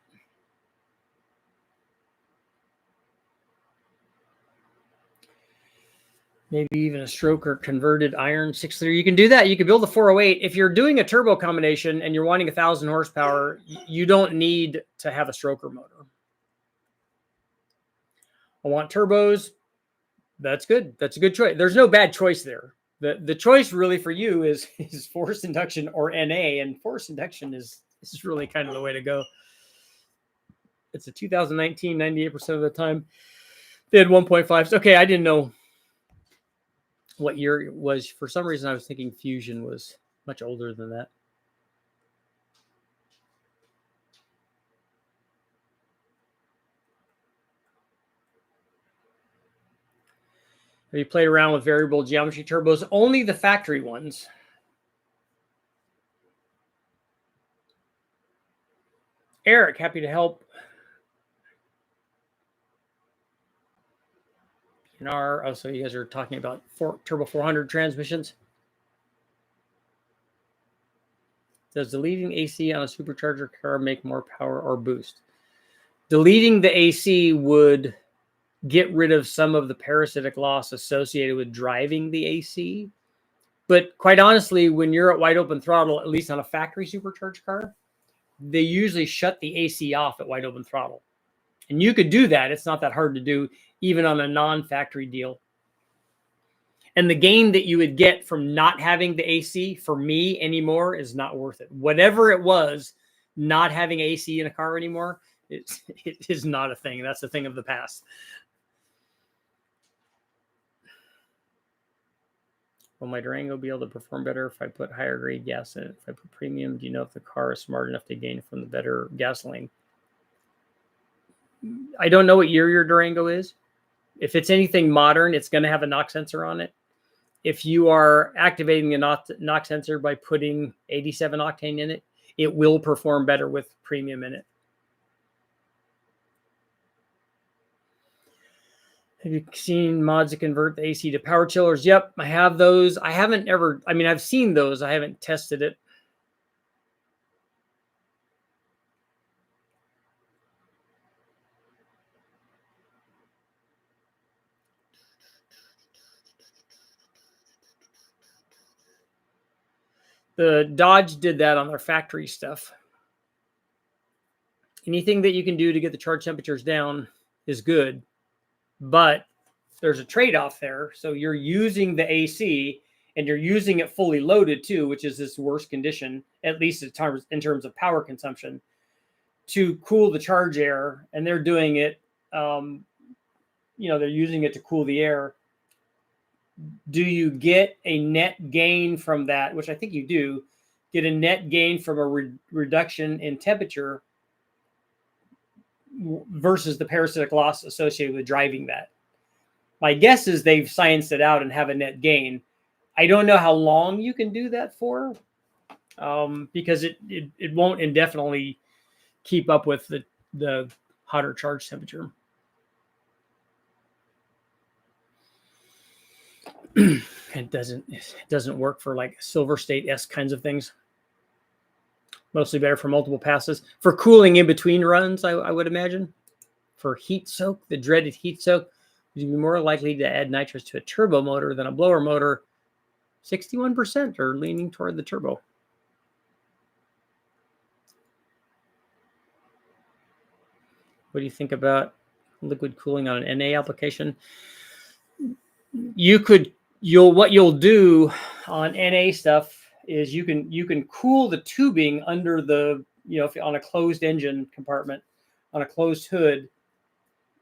Maybe even a stroker converted iron 6-liter. You can do that. You can build a 408. If you're doing a turbo combination and you're wanting 1,000 horsepower, you don't need to have a stroker motor. I want turbos. That's good. That's a good choice. There's no bad choice there. The choice really for you is forced induction or NA, and forced induction is really kind of the way to go. It's a 2019, 98% of the time they had 1.5. Okay, I didn't know what year it was. For some reason, I was thinking Fusion was much older than that. Have you played around with variable geometry turbos? Only the factory ones. Eric, happy to help. Oh, so you guys are talking about Turbo 400 transmissions. Does deleting AC on a supercharger car make more power or boost? Deleting the AC would get rid of some of the parasitic loss associated with driving the AC. But quite honestly, when you're at wide open throttle, at least on a factory supercharged car, they usually shut the AC off at wide open throttle. And you could do that. It's not that hard to do, even on a non-factory deal. And the gain that you would get from not having the AC for me anymore is not worth it. Whatever it was, not having AC in a car anymore, it is not a thing. That's a thing of the past. Will my Durango be able to perform better if I put higher grade gas in it? If I put premium, do you know if the car is smart enough to gain from the better gasoline? I don't know what year your Durango is. If it's anything modern, it's going to have a knock sensor on it. If you are activating the knock sensor by putting 87 octane in it, it will perform better with premium in it. Have you seen mods that convert the AC to power chillers? Yep, I have those. I haven't ever, I mean, I've seen those. I haven't tested it. The Dodge did that on their factory stuff. Anything that you can do to get the charge temperatures down is good, but there's a trade-off there. So you're using the AC and you're using it fully loaded too, which is this worst condition, at least in terms of power consumption, to cool the charge air. And they're doing it, they're using it to cool the air. Do you get a net gain from that, which I think you do, get a net gain from a reduction in temperature versus the parasitic loss associated with driving that? My guess is they've scienced it out and have a net gain. I don't know how long you can do that for, because it won't indefinitely keep up with the hotter charge temperature. It doesn't work for like Silver State-esque kinds of things. Mostly better for multiple passes. For cooling in between runs, I would imagine. For heat soak, the dreaded heat soak, you'd be more likely to add nitrous to a turbo motor than a blower motor. 61% are leaning toward the turbo. What do you think about liquid cooling on an NA application? What you'll do on NA stuff is you can cool the tubing under the, if on a closed engine compartment, on a closed hood.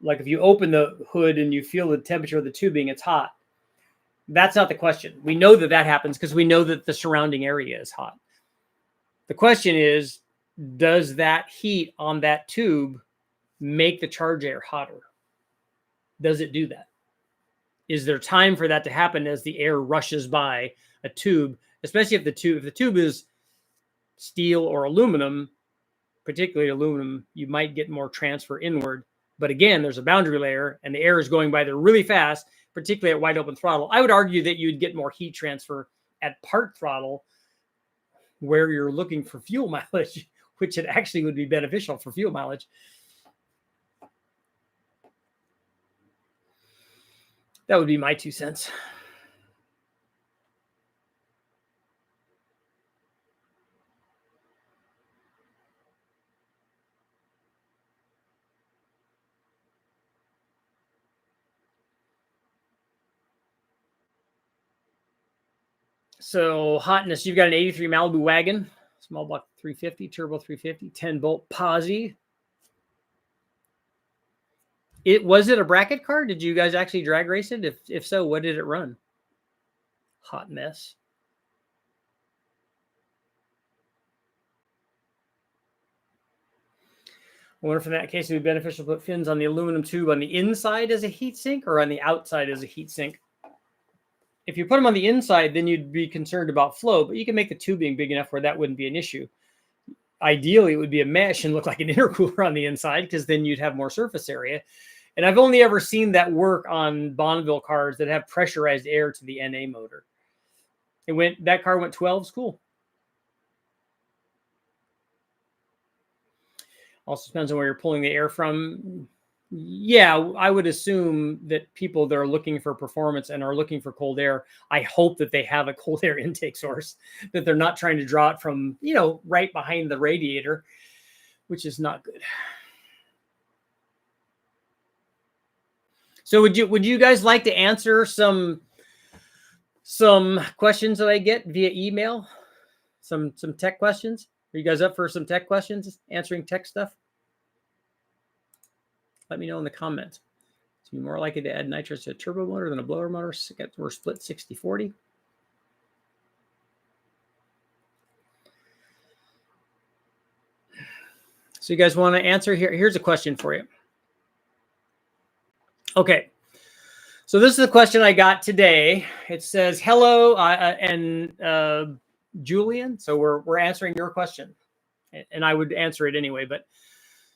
Like if you open the hood and you feel the temperature of the tubing, it's hot. That's not the question. We know that happens because we know that the surrounding area is hot. The question is, does that heat on that tube make the charge air hotter? Does it do that? Is there time for that to happen as the air rushes by a tube, especially if the tube is steel or aluminum, particularly aluminum, you might get more transfer inward. But again, there's a boundary layer and the air is going by there really fast, particularly at wide open throttle. I would argue that you'd get more heat transfer at part throttle where you're looking for fuel mileage, which it actually would be beneficial for fuel mileage. That would be my 2 cents. So hotness, you've got an 83 Malibu wagon, small block 350, turbo 350, 10-bolt posi. Was it a bracket car? Did you guys actually drag race it? If so, what did it run? Hot mess. I wonder if in that case it would be beneficial to put fins on the aluminum tube on the inside as a heat sink or on the outside as a heat sink. If you put them on the inside, then you'd be concerned about flow, but you can make the tubing big enough where that wouldn't be an issue. Ideally, it would be a mesh and look like an intercooler on the inside because then you'd have more surface area. And I've only ever seen that work on Bonneville cars that have pressurized air to the NA motor. That car went 12s, cool. Also depends on where you're pulling the air from. Yeah, I would assume that people that are looking for performance and are looking for cold air, I hope that they have a cold air intake source, that they're not trying to draw it from, right behind the radiator, which is not good. So would you guys like to answer some questions that I get via email? Some tech questions? Are you guys up for some tech questions, answering tech stuff? Let me know in the comments. So you're more likely to add nitrous to a turbo motor than a blower motor. We're split 60-40. So you guys want to answer here? Here's a question for you. Okay. So this is the question I got today. It says, hello, Julian. So we're answering your question, and I would answer it anyway. But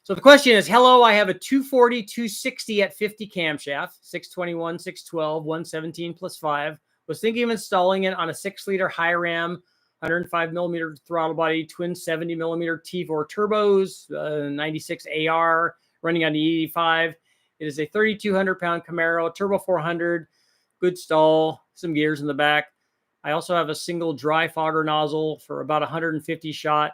so the question is, hello, I have a 240, 260 at 50 camshaft, 621, 612, 117 plus 5. Was thinking of installing it on a 6-liter high ram, 105 millimeter throttle body, twin 70 millimeter T4 turbos, 96 AR, running on the 85. It is a 3,200 pound Camaro, turbo 400, good stall, some gears in the back. I also have a single dry fogger nozzle for about 150 shot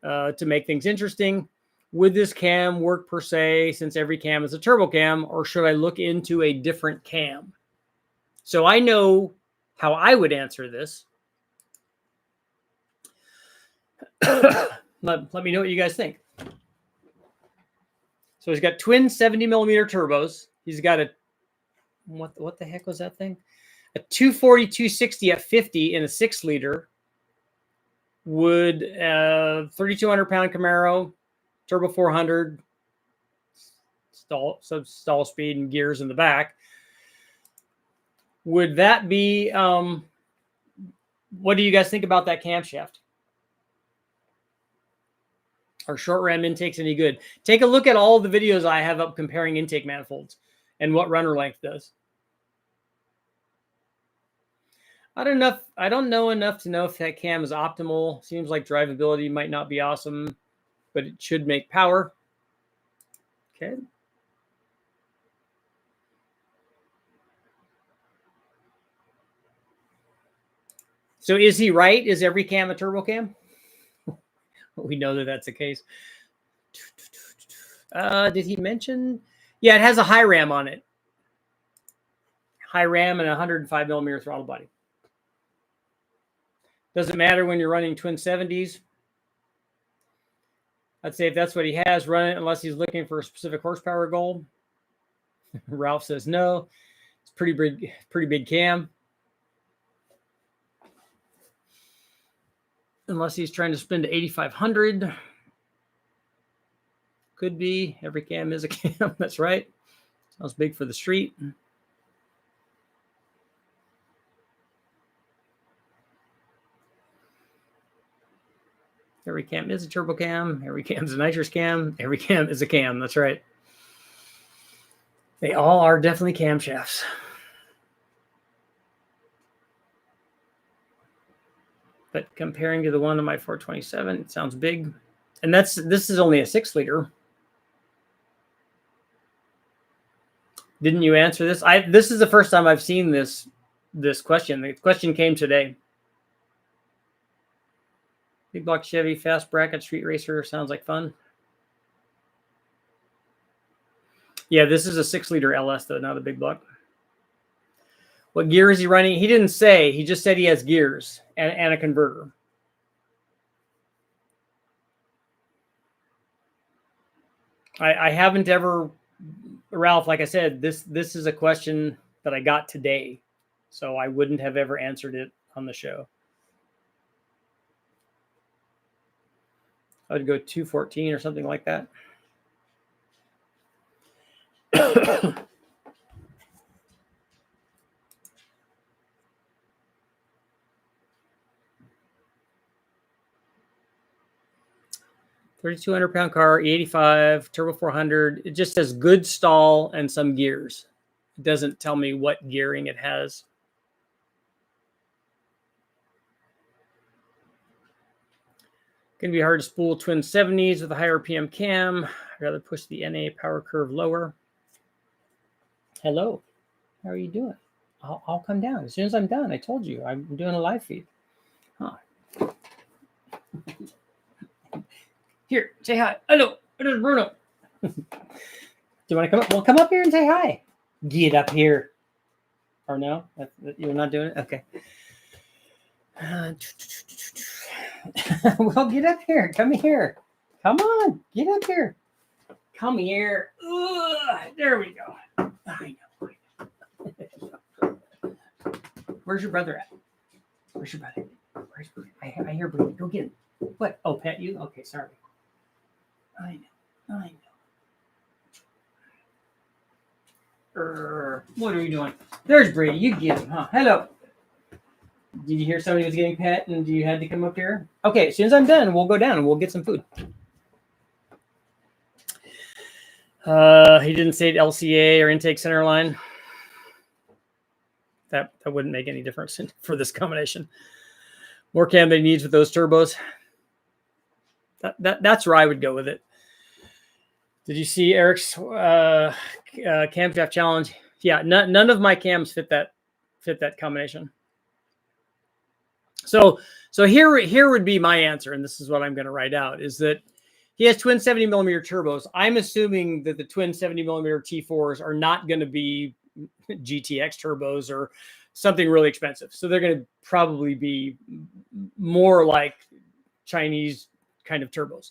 to make things interesting. Would this cam work per se, since every cam is a turbo cam, or should I look into a different cam? So I know how I would answer this. let me know what you guys think. So he's got twin 70 millimeter turbos. He's got a, what the heck was that thing? A 240, 260 at 50 in a 6-liter. Would 3,200 pound Camaro, turbo 400, stall speed and gears in the back. Would that be, what do you guys think about that camshaft? Are short ram intakes any good? Take a look at all the videos I have up comparing intake manifolds and what runner length does. I don't know enough to know if that cam is optimal. Seems like drivability might not be awesome, but it should make power. Okay. So is he right? Is every cam a turbo cam? We know that that's the case. Did he mention? Yeah, it has a high ram on it. High ram and a 105 millimeter throttle body. Doesn't matter when you're running twin 70s. I'd say if that's what he has, run it unless he's looking for a specific horsepower goal. Ralph says no. It's pretty big cam. Unless he's trying to spin to 8,500. Could be. Every cam is a cam. That's right. Sounds big for the street. Every cam is a turbo cam. Every cam is a nitrous cam. Every cam is a cam. That's right. They all are definitely camshafts. But comparing to the one on my 427, it sounds big. And this is only a 6-liter. Didn't you answer this? This is the first time I've seen this question. The question came today. Big block Chevy, fast bracket, street racer. Sounds like fun. Yeah, this is a 6-liter LS, though, not a big block. What gear is he running? He didn't say. He just said he has gears and a converter. I haven't ever, Ralph, like I said, this is a question that I got today, so I wouldn't have ever answered it on the show. I would go 214 or something like that. 3,200 pound car, E85, turbo 400. It just says good stall and some gears. It doesn't tell me what gearing it has. Going to be hard to spool twin 70s with a high RPM cam. I'd rather push the NA power curve lower. Hello. How are you doing? I'll come down as soon as I'm done. I told you I'm doing a live feed. Huh. Here, say hi. Hello, it is Bruno. Do you want to come up? Well, come up here and say hi. Get up here. Or no? You're not doing it? Okay. Well, get up here. Come here. Come on. Get up here. Come here. There we go. I know. Where's your brother at? Where's your brother? I hear Bruno. Go get him. What? Oh, pet you? Okay, sorry. I know. What are you doing? There's Brady. You get him, huh? Hello. Did you hear somebody was getting pet and you had to come up here? Okay, as soon as I'm done, we'll go down and we'll get some food. He didn't say LCA or intake center line. That wouldn't make any difference for this combination. More cam than he needs with those turbos. That's where I would go with it. Did you see Eric's camshaft challenge? Yeah, none of my cams fit that combination. So here would be my answer, and this is what I'm going to write out, is that he has twin 70 millimeter turbos. I'm assuming that the twin 70 millimeter T4s are not going to be GTX turbos or something really expensive. So they're going to probably be more like Chinese kind of turbos.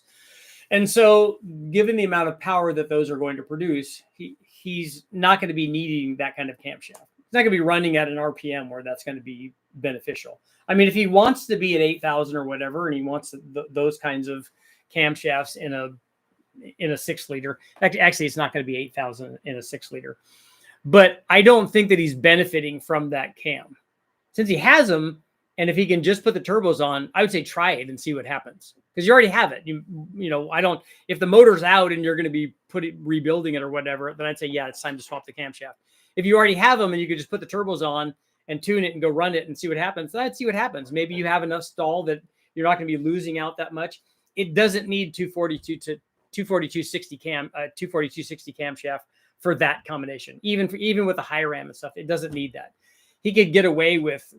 And so given the amount of power that those are going to produce, he's not going to be needing that kind of camshaft. He's not going to be running at an RPM where that's going to be beneficial. I mean, if he wants to be at 8,000 or whatever, and he wants those kinds of camshafts in a 6 liter, actually it's not going to be 8,000 in a 6 liter, but I don't think that he's benefiting from that cam. Since he has them, and if he can just put the turbos on, I would say try it and see what happens, because you already have it. You know, if the motor's out and you're going to be rebuilding it or whatever, then I'd say, yeah, it's time to swap the camshaft. If you already have them and you could just put the turbos on and tune it and go run it and see what happens, then I'd see what happens. Maybe you have enough stall that you're not going to be losing out that much. It doesn't need 24260 camshaft for that combination. Even with a high ram and stuff, it doesn't need that. He could get away with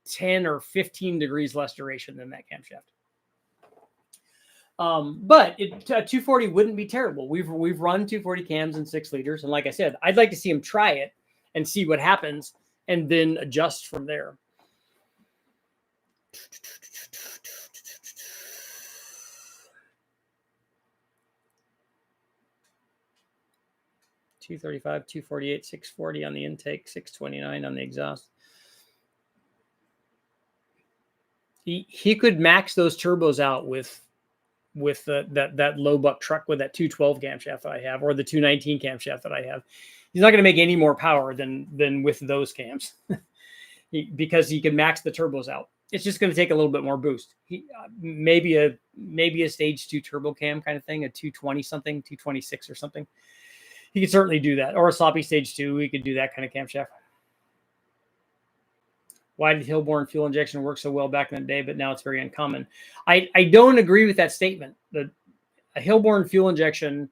10 or 15 degrees less duration than that camshaft. But 240 wouldn't be terrible. We've run 240 cams in 6 liters, and like I said, I'd like to see him try it and see what happens, and then adjust from there. 235, 248, 640 on the intake, 629 on the exhaust. He could max those turbos out with that low buck truck with that 212 camshaft that I have, or the 219 camshaft that I have. He's not going to make any more power than with those cams because he can max the turbos out. It's just going to take a little bit more boost. Maybe a stage 2 turbo cam kind of thing, a 220 something, 226 or something. He could certainly do that, or a sloppy stage 2. He could do that kind of camshaft. Why did Hillborn fuel injection work so well back in the day, but now it's very uncommon? I don't agree with that statement. A Hillborn fuel injection,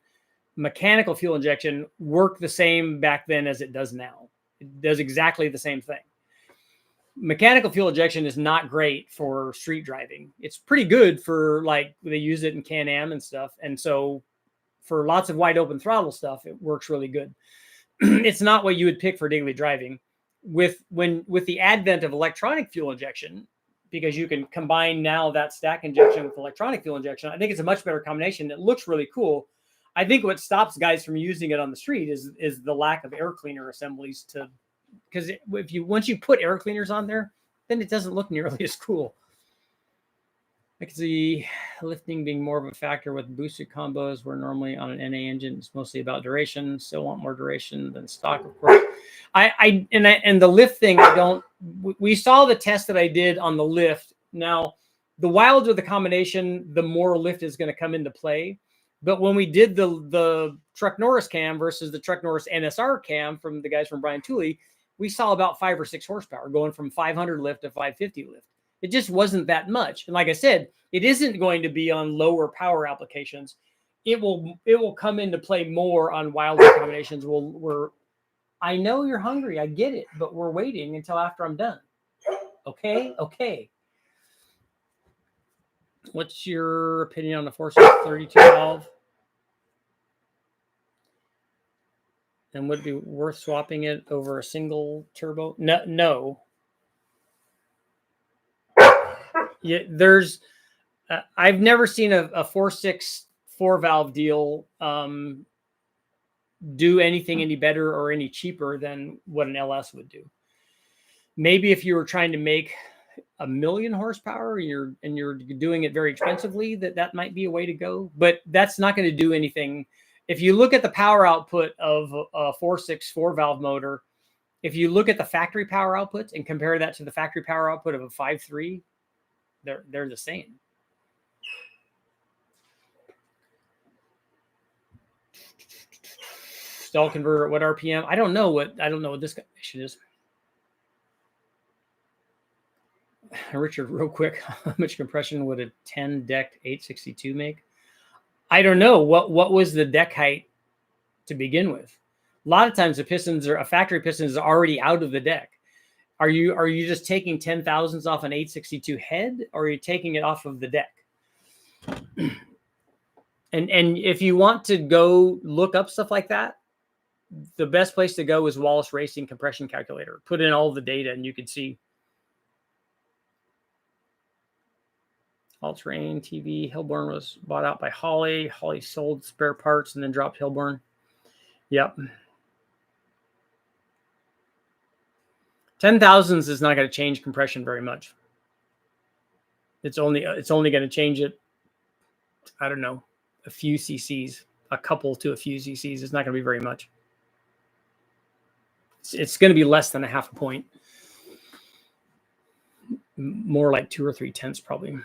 mechanical fuel injection, worked the same back then as it does now. It does exactly the same thing. Mechanical fuel injection is not great for street driving. It's pretty good for, like, they use it in Can-Am and stuff. And so for lots of wide open throttle stuff, it works really good. It's not what you would pick for daily driving. With the advent of electronic fuel injection, because you can combine now that stack injection with electronic fuel injection, I think it's a much better combination. It looks really cool. I think what stops guys from using it on the street is the lack of air cleaner assemblies, because once you put air cleaners on there, then it doesn't look nearly as cool. I can see lifting being more of a factor with boosted combos, where normally on an NA engine it's mostly about duration. Still want more duration than stock, of course. And the lift thing, we saw the test that I did on the lift. Now, the wilder the combination, the more lift is going to come into play. But when we did the Truck Norris cam versus the Truck Norris NSR cam from the guys from Brian Tooley, we saw about 5 or 6 horsepower going from 500 lift to 550 lift. It just wasn't that much. And like I said, it isn't going to be on lower power applications. It will come into play more on wilder combinations. I know you're hungry. I get it, but we're waiting until after I'm done. Okay. What's your opinion on the 432 valve? And would it be worth swapping it over a single turbo? No. Yeah, I've never seen a 4.6 4-valve deal do anything any better or any cheaper than what an LS would do. Maybe if you were trying to make 1,000,000 horsepower and you're doing it very expensively, that might be a way to go. But that's not going to do anything. If you look at the power output of a 4.6 4-valve motor, if you look at the factory power outputs and compare that to the factory power output of a 5.3, they're the same. Stall converter at what RPM? I don't know what this combination is. Richard, real quick, how much compression would a 10 decked 862 make? I don't know. What was the deck height to begin with? A lot of times the pistons a factory piston is already out of the deck. Are you just taking 10,000s off an 862 head, or are you taking it off of the deck? And if you want to go look up stuff like that, the best place to go is Wallace Racing compression calculator. Put in all the data and you can see. All-Terrain TV. Hilborn was bought out by Holley. Holley sold spare parts and then dropped Hilborn. Yep. 10,000s is not going to change compression very much. It's only going to change it, I don't know, a few cc's, a couple to a few cc's. It's not going to be very much. It's going to be less than a half a point. More like 2 or 3 tenths probably.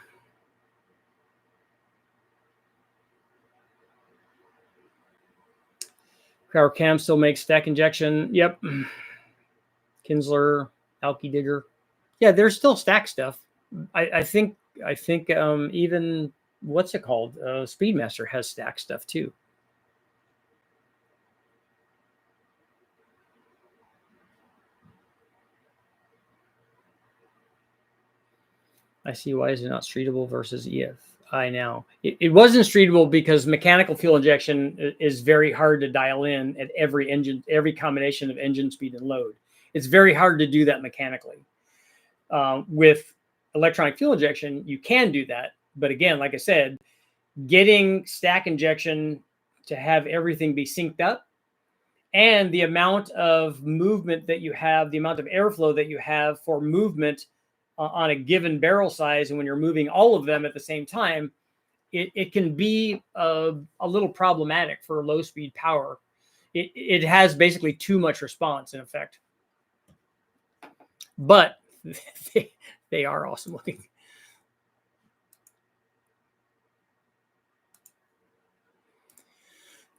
Power Cam still makes stack injection. Yep. Kinsler, Alky Digger. Yeah, there's still stack stuff. I think even what's it called? Speedmaster has stack stuff too. I see why is it not streetable versus EFI now. It wasn't streetable because mechanical fuel injection is very hard to dial in at every engine, every combination of engine speed and load. It's very hard to do that mechanically. With electronic fuel injection, you can do that. But again, like I said, getting stack injection to have everything be synced up and the amount of movement that you have, the amount of airflow that you have for movement on a given barrel size, and when you're moving all of them at the same time, it can be a little problematic for low speed power. It has basically too much response in effect. But they are awesome looking.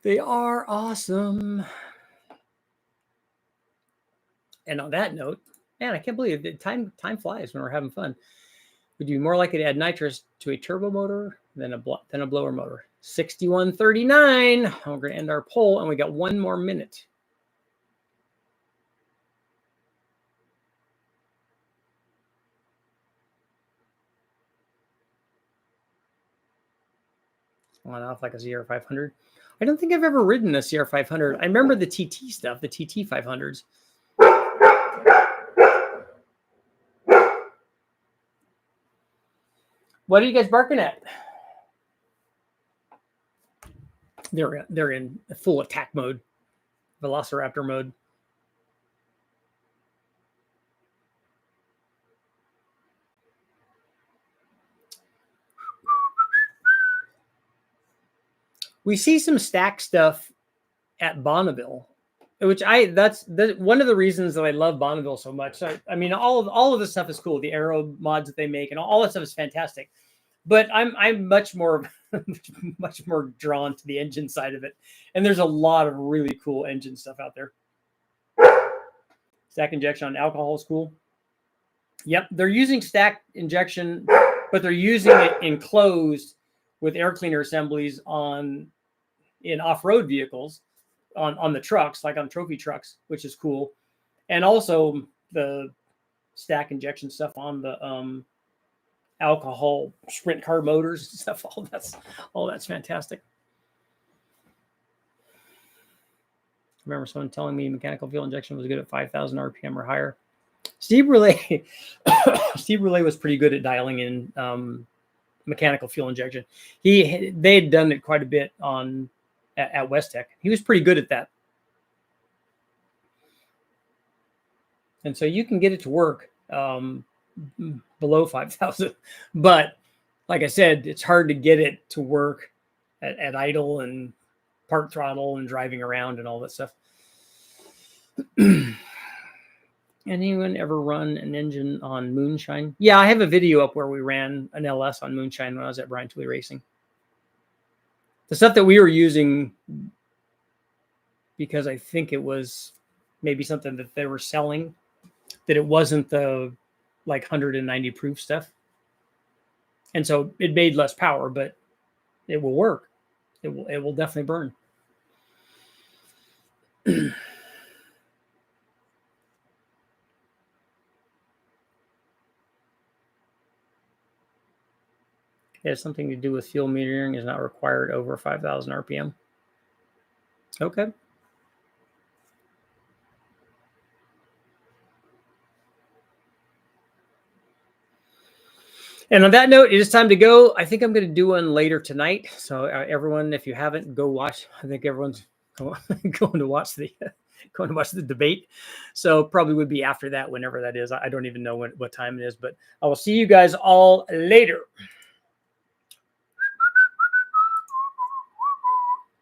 They are awesome. And on that note, man, I can't believe it. Time flies when we're having fun. Would you be more likely to add nitrous to a turbo motor than a blower motor? 6139. We're going to end our poll, and we got one more minute. On off like a ZR500. I don't think I've ever ridden a CR500. I remember the TT stuff, the TT 500s. What are you guys barking at? They're in full attack mode, Velociraptor mode. We see some stack stuff at Bonneville, which that's one of the reasons that I love Bonneville so much. So, I mean, all of this stuff is cool. The aero mods that they make and all that stuff is fantastic. But I'm much more drawn to the engine side of it. And there's a lot of really cool engine stuff out there. Stack injection on alcohol is cool. Yep, they're using stack injection, but they're using it enclosed with air cleaner assemblies in off-road vehicles on the trucks, like on trophy trucks, which is cool. And also the stack injection stuff on the alcohol sprint car motors and stuff. All that's fantastic. I remember someone telling me mechanical fuel injection was good at 5,000 RPM or higher. Steve Relay was pretty good at dialing in mechanical fuel injection. They had done it quite a bit at West Tech. He was pretty good at that. And so you can get it to work. below 5,000. But like I said, it's hard to get it to work at idle and part throttle and driving around and all that stuff. Anyone ever run an engine on Moonshine? Yeah, I have a video up where we ran an LS on Moonshine when I was at Brian Tooley Racing. The stuff that we were using, because I think it was maybe something that they were selling, that it wasn't the like 190 proof stuff. And so it made less power, but it will work. It will definitely burn. It has something to do with fuel metering is not required over 5,000 RPM. Okay. And on that note, it is time to go. I think I'm going to do one later tonight. So everyone, if you haven't, go watch. I think everyone's going to watch the debate. So probably would be after that, whenever that is. I don't even know what time it is, but I will see you guys all later.